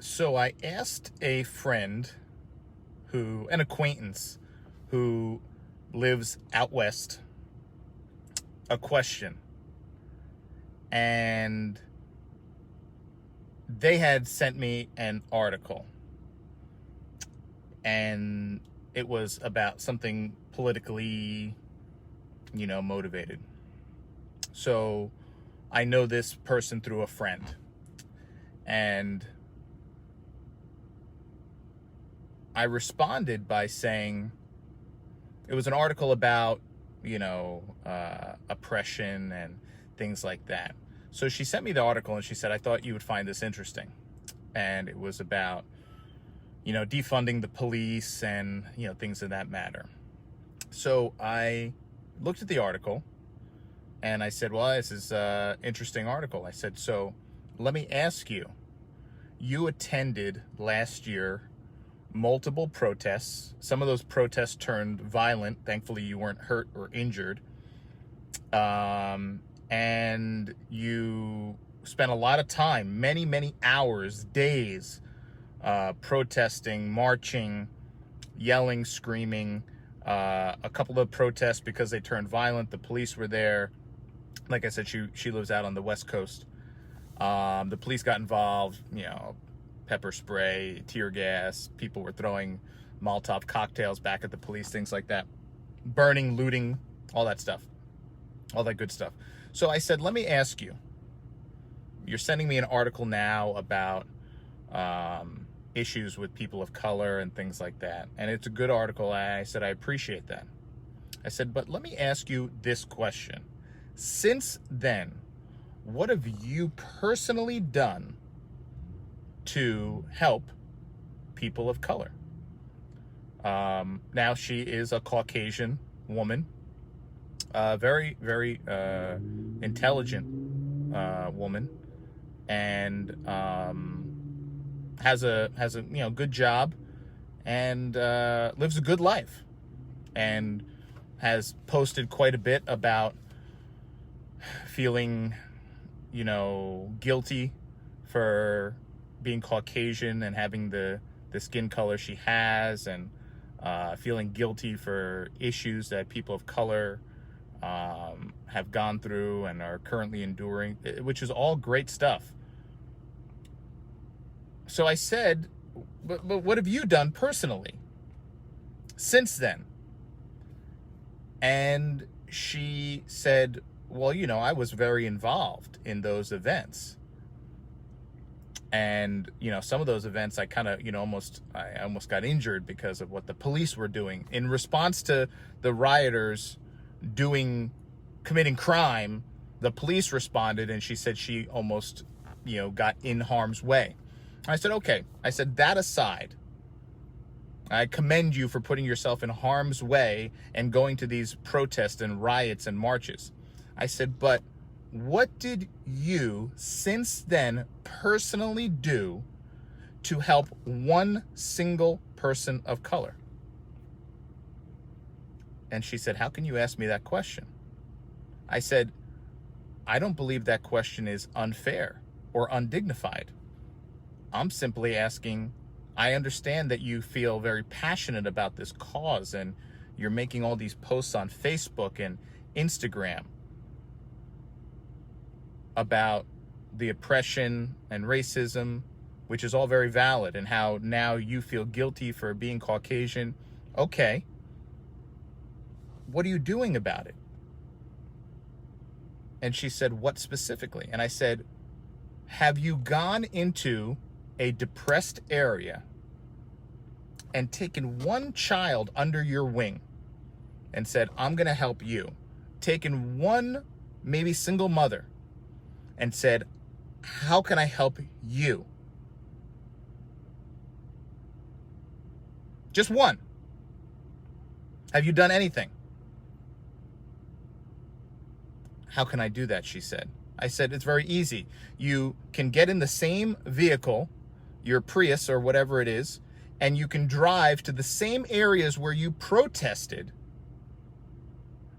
So I asked a friend an acquaintance who lives out west, a question. And they had sent me an article. And it was about something politically, motivated. So I know this person through a friend. And I responded by saying it was an article about, oppression and things like that. So she sent me the article and she said, I thought you would find this interesting. And it was about, defunding the police and, things of that matter. So I looked at the article and I said, well, this is an interesting article. I said, so let me ask you, you attended last year multiple protests. Some of those protests turned violent. Thankfully, you weren't hurt or injured. And you spent a lot of time, many, many hours, days, protesting, marching, yelling, screaming. A couple of protests, because they turned violent, the police were there. Like I said, she lives out on the West Coast. The police got involved, pepper spray, tear gas. People were throwing Molotov cocktails back at the police, things like that. Burning, looting, all that stuff. All that good stuff. So I said, let me ask you. You're sending me an article now about issues with people of color and things like that. And it's a good article. I said, I appreciate that. I said, but let me ask you this question. Since then, what have you personally done to help people of color? Now, she is a Caucasian woman, very, very intelligent woman, and has a good job, and lives a good life, and has posted quite a bit about feeling guilty for being Caucasian and having the skin color she has, and feeling guilty for issues that people of color have gone through and are currently enduring, which is all great stuff. So I said, but what have you done personally since then? And she said, well, I was very involved in those events. And, some of those events I kind of, I almost got injured because of what the police were doing in response to the rioters committing crime. The police responded, and she said she almost, got in harm's way. I said, okay. I said, that aside, I commend you for putting yourself in harm's way and going to these protests and riots and marches. I said, but what did you since then personally do to help one single person of color? And she said, how can you ask me that question? I said, I don't believe that question is unfair or undignified. I'm simply asking, I understand that you feel very passionate about this cause and you're making all these posts on Facebook and Instagram about the oppression and racism, which is all very valid, and how now you feel guilty for being Caucasian. Okay. What are you doing about it? And she said, what specifically? And I said, have you gone into a depressed area and taken one child under your wing and said, I'm going to help you? Taken one, maybe single mother, and said, how can I help you? Just one. Have you done anything? How can I do that? She said. I said, it's very easy. You can get in the same vehicle, your Prius or whatever it is, and you can drive to the same areas where you protested,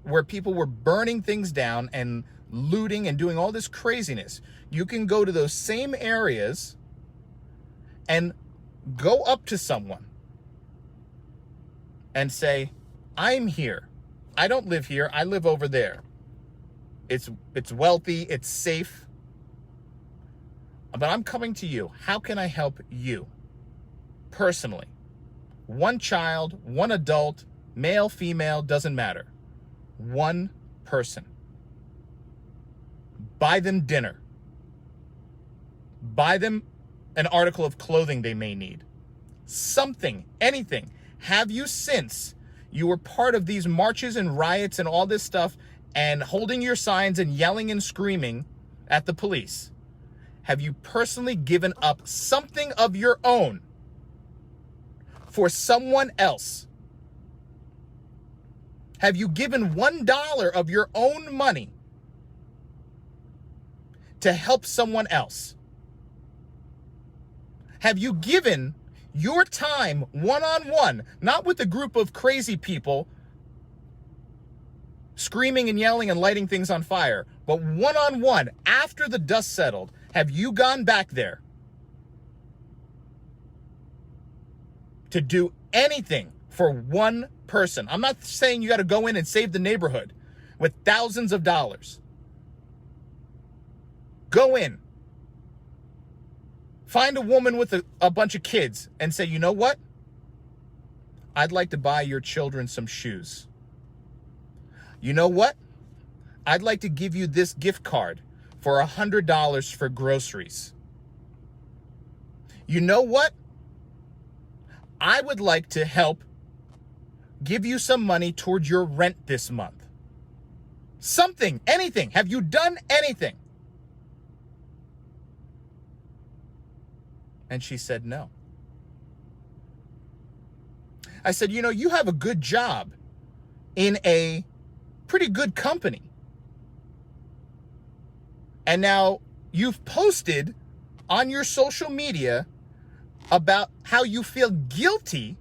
where people were burning things down and looting and doing all this craziness. You can go to those same areas and go up to someone and say, I'm here. I don't live here. I live over there. It's wealthy. It's safe. But I'm coming to you. How can I help you personally? One child, one adult, male, female, doesn't matter. One person. Buy them dinner. Buy them an article of clothing they may need. Something, anything. Have you, since you were part of these marches and riots and all this stuff and holding your signs and yelling and screaming at the police, have you personally given up something of your own for someone else? Have you given $1 of your own money to help someone else? Have you given your time one-on-one, not with a group of crazy people screaming and yelling and lighting things on fire, but one-on-one, after the dust settled, have you gone back there to do anything for one person? I'm not saying you got to go in and save the neighborhood with thousands of dollars. Go in. Find a woman with a bunch of kids and say, you know what? I'd like to buy your children some shoes. You know what? I'd like to give you this gift card for $100 for groceries. You know what? I would like to help give you some money towards your rent this month. Something, anything. Have you done anything? And she said no. I said, you know, you have a good job in a pretty good company. And now you've posted on your social media about how you feel guilty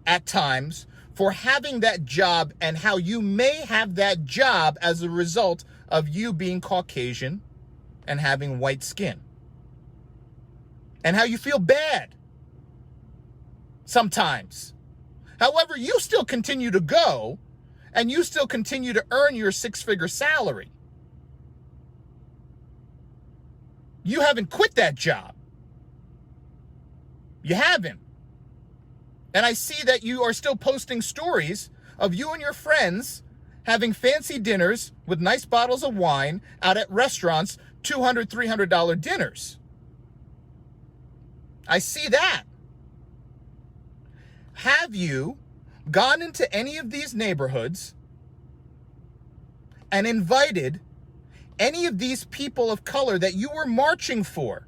at times for having that job and how you may have that job as a result of you being Caucasian and having white skin. And how you feel bad sometimes. However, you still continue to go and you still continue to earn your six-figure salary. You haven't quit that job. You haven't. And I see that you are still posting stories of you and your friends having fancy dinners with nice bottles of wine out at restaurants, $200, $300 dinners. I see that. Have you gone into any of these neighborhoods and invited any of these people of color that you were marching for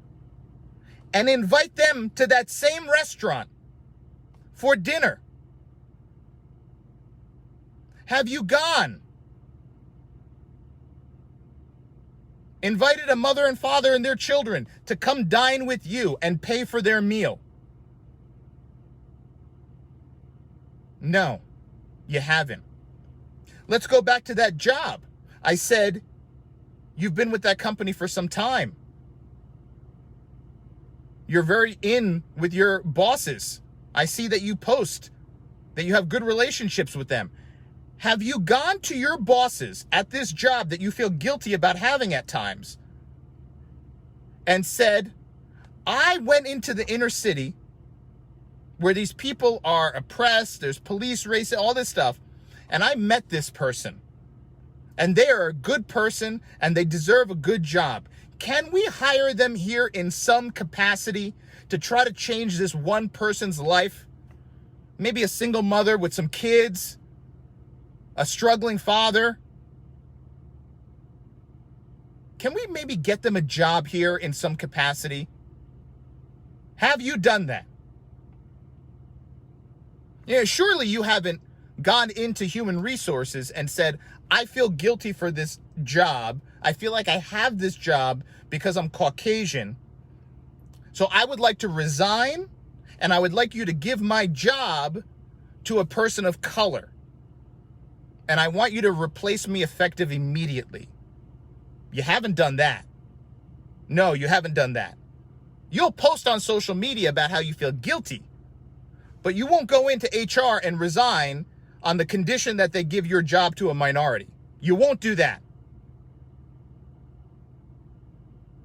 and invite them to that same restaurant for dinner? Have you gone, invited a mother and father and their children to come dine with you and pay for their meal? No, you haven't. Let's go back to that job. I said, you've been with that company for some time. You're very in with your bosses. I see that you post that you have good relationships with them. Have you gone to your bosses at this job that you feel guilty about having at times and said, I went into the inner city where these people are oppressed, there's police, race, all this stuff, and I met this person, and they are a good person, and they deserve a good job. Can we hire them here in some capacity to try to change this one person's life? Maybe a single mother with some kids, a struggling father. Can we maybe get them a job here in some capacity? Have you done that? Yeah, surely you haven't gone into human resources and said, I feel guilty for this job. I feel like I have this job because I'm Caucasian. So I would like to resign, and I would like you to give my job to a person of color. And I want you to replace me effective immediately. You haven't done that. No, you haven't done that. You'll post on social media about how you feel guilty, but you won't go into HR and resign on the condition that they give your job to a minority. You won't do that.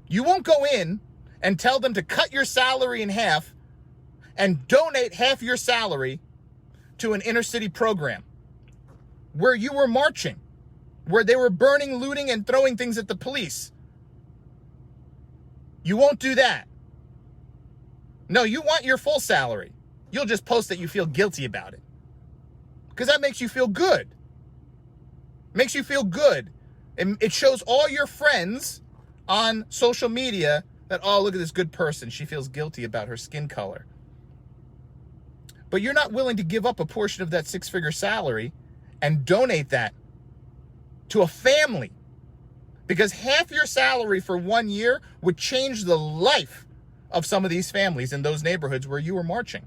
You won't go in and tell them to cut your salary in half and donate half your salary to an inner city program where you were marching, where they were burning, looting, and throwing things at the police. You won't do that. No, you want your full salary. You'll just post that you feel guilty about it, because that makes you feel good. Makes you feel good. It shows all your friends on social media that, oh, look at this good person. She feels guilty about her skin color. But you're not willing to give up a portion of that six-figure salary and donate that to a family, because half your salary for 1 year would change the life of some of these families in those neighborhoods where you were marching.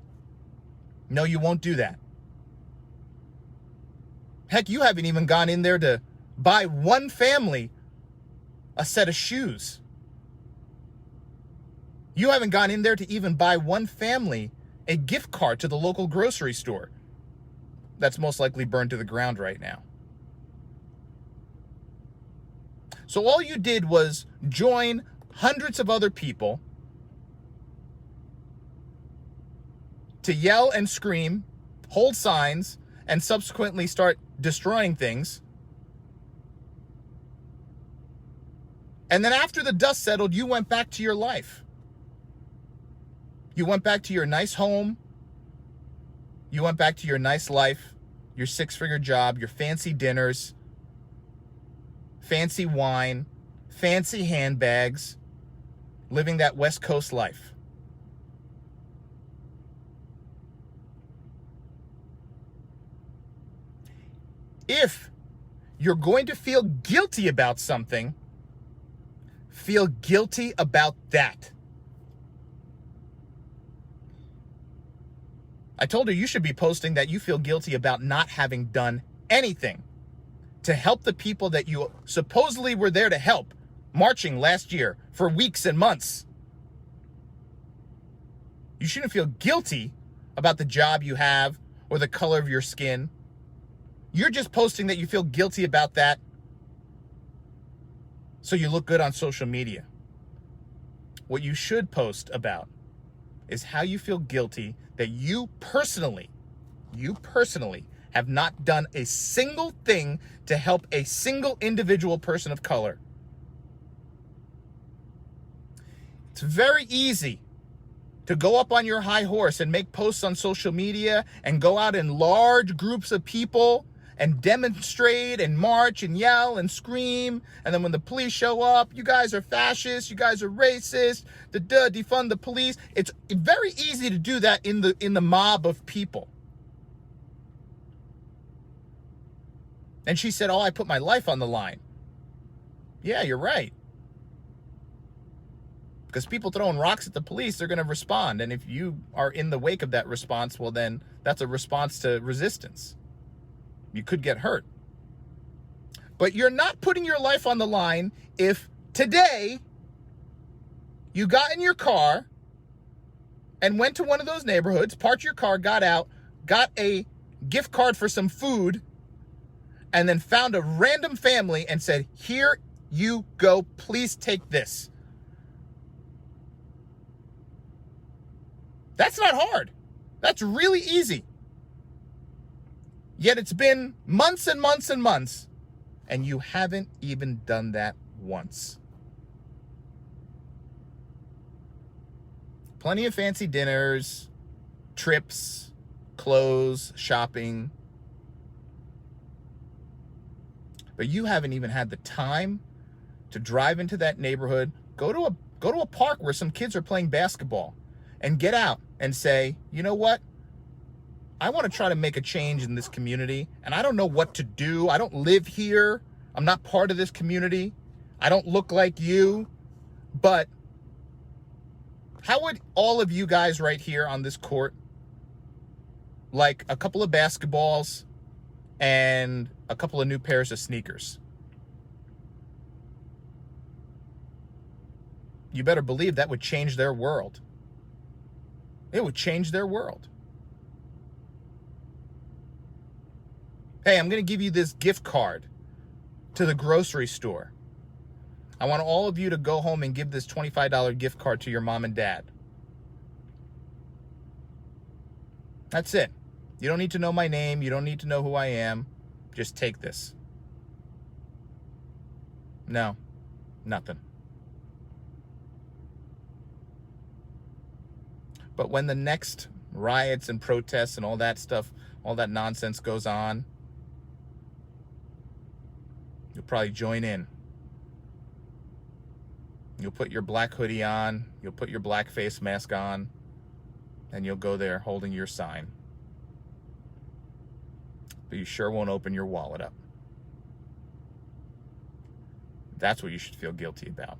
No, you won't do that. Heck, you haven't even gone in there to buy one family a set of shoes. You haven't gone in there to even buy one family a gift card to the local grocery store that's most likely burned to the ground right now. So all you did was join hundreds of other people to yell and scream, hold signs, and subsequently start destroying things. And then after the dust settled, you went back to your life. You went back to your nice home. You went back to your nice life, your six-figure job, your fancy dinners, fancy wine, fancy handbags, living that West Coast life. If you're going to feel guilty about something, feel guilty about that. I told her you should be posting that you feel guilty about not having done anything to help the people that you supposedly were there to help, marching last year for weeks and months. You shouldn't feel guilty about the job you have or the color of your skin. You're just posting that you feel guilty about that so you look good on social media. What you should post about is how you feel guilty that you personally have not done a single thing to help a single individual person of color. It's very easy to go up on your high horse and make posts on social media and go out in large groups of people and demonstrate and march and yell and scream. And then when the police show up, you guys are fascists, you guys are racist, defund the police. It's very easy to do that in the mob of people. And she said, oh, I put my life on the line. Yeah, you're right. Because people throwing rocks at the police, they're going to respond. And if you are in the wake of that response, well, then that's a response to resistance. You could get hurt. But you're not putting your life on the line if today you got in your car and went to one of those neighborhoods, parked your car, got out, got a gift card for some food, and then found a random family and said, here you go, please take this. That's not hard. That's really easy. Yet it's been months and months and months, and you haven't even done that once. Plenty of fancy dinners, trips, clothes, shopping. But you haven't even had the time to drive into that neighborhood, go to a park where some kids are playing basketball, and get out and say, you know what? I want to try to make a change in this community, and I don't know what to do. I don't live here. I'm not part of this community. I don't look like you. But how would all of you guys right here on this court like a couple of basketballs and a couple of new pairs of sneakers? you better believe that would change their world. It would change their world. Hey, I'm going to give you this gift card to the grocery store. I want all of you to go home and give this $25 gift card to your mom and dad. That's it. You don't need to know my name. You don't need to know who I am. Just take this. No, nothing. But when the next riots and protests and all that stuff, all that nonsense goes on, you'll probably join in. You'll put your black hoodie on, you'll put your black face mask on, and you'll go there holding your sign. But you sure won't open your wallet up. That's what you should feel guilty about.